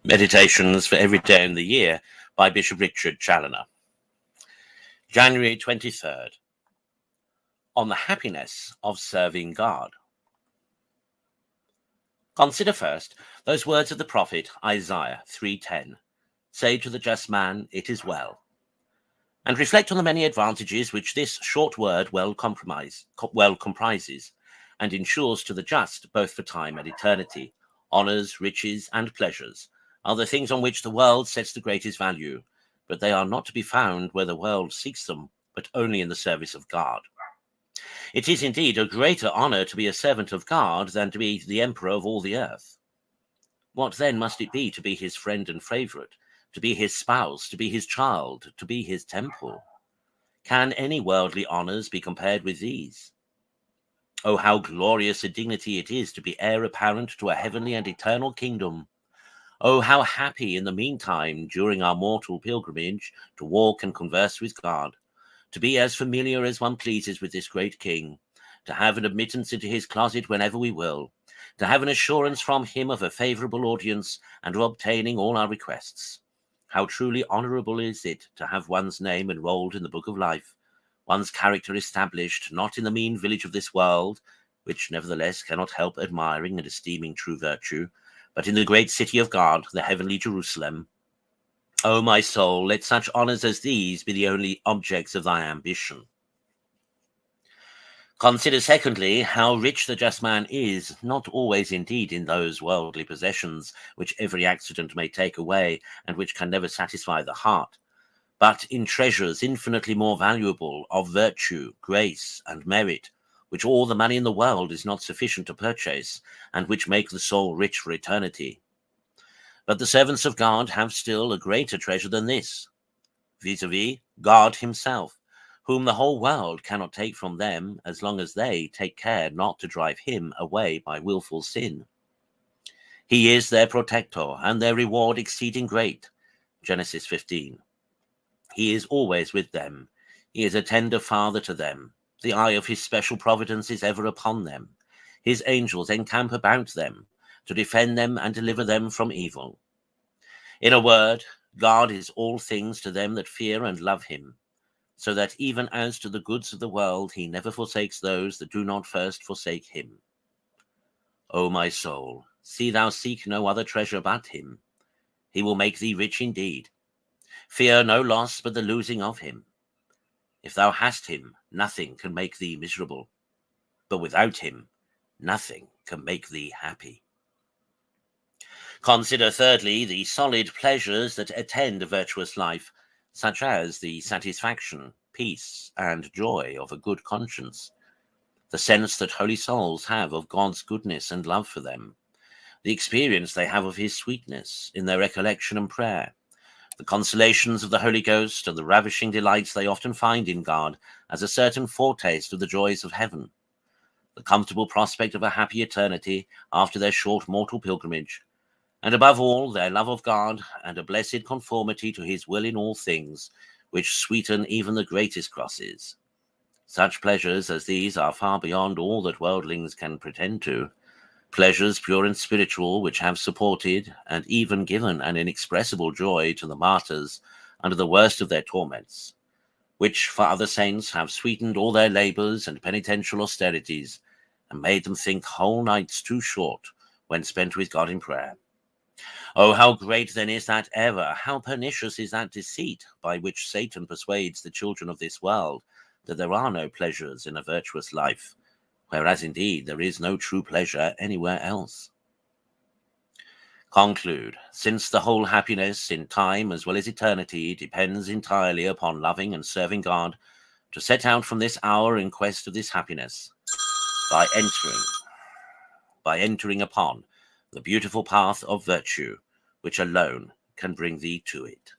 Meditations for every day in the year by Bishop Richard Challoner. January 23rd. On the happiness of serving God. Consider first those words of the prophet Isaiah 3:10. Say to the just man, it is well. And reflect on the many advantages which this short word well comprises, and ensures to the just, both for time and eternity, honours, riches, and pleasures, are the things on which the world sets the greatest value, but they are not to be found where the world seeks them, but only in the service of God. It is indeed a greater honour to be a servant of God than to be the emperor of all the earth. What then must it be to be his friend and favourite, to be his spouse, to be his child, to be his temple? Can any worldly honours be compared with these? Oh, how glorious a dignity it is to be heir apparent to a heavenly and eternal kingdom! Oh, how happy in the meantime, during our mortal pilgrimage, to walk and converse with God, to be as familiar as one pleases with this great King, to have an admittance into his closet whenever we will, to have an assurance from him of a favourable audience and of obtaining all our requests. How truly honourable is it to have one's name enrolled in the book of life, one's character established, not in the mean village of this world, which nevertheless cannot help admiring and esteeming true virtue, but in the great city of God, the heavenly Jerusalem. O my soul, let such honours as these be the only objects of thy ambition. Consider secondly how rich the just man is, not always indeed in those worldly possessions which every accident may take away and which can never satisfy the heart, but in treasures infinitely more valuable of virtue, grace, and merit, which all the money in the world is not sufficient to purchase, and which make the soul rich for eternity. But the servants of God have still a greater treasure than this, viz. God himself, whom the whole world cannot take from them as long as they take care not to drive him away by wilful sin. He is their protector, and their reward exceeding great. Genesis 15. He is always with them. He is a tender father to them. The eye of his special providence is ever upon them. His angels encamp about them, to defend them and deliver them from evil. In a word, God is all things to them that fear and love him, so that even as to the goods of the world, he never forsakes those that do not first forsake him. O my soul, see thou seek no other treasure but him. He will make thee rich indeed. Fear no loss but the losing of him. If thou hast him, nothing can make thee miserable, but without him, nothing can make thee happy. Consider thirdly the solid pleasures that attend a virtuous life, such as the satisfaction, peace, and joy of a good conscience, the sense that holy souls have of God's goodness and love for them, the experience they have of his sweetness in their recollection and prayer, the consolations of the Holy Ghost, and the ravishing delights they often find in God as a certain foretaste of the joys of heaven, the comfortable prospect of a happy eternity after their short mortal pilgrimage, and above all, their love of God and a blessed conformity to his will in all things, which sweeten even the greatest crosses. Such pleasures as these are far beyond all that worldlings can pretend to, pleasures pure and spiritual, which have supported and even given an inexpressible joy to the martyrs under the worst of their torments, which for other saints have sweetened all their labours and penitential austerities, and made them think whole nights too short when spent with God in prayer. Oh, how great then is that error, how pernicious is that deceit by which Satan persuades the children of this world that there are no pleasures in a virtuous life, whereas indeed there is no true pleasure anywhere else. Conclude, since the whole happiness in time as well as eternity depends entirely upon loving and serving God, to set out from this hour in quest of this happiness, by entering upon the beautiful path of virtue, which alone can bring thee to it.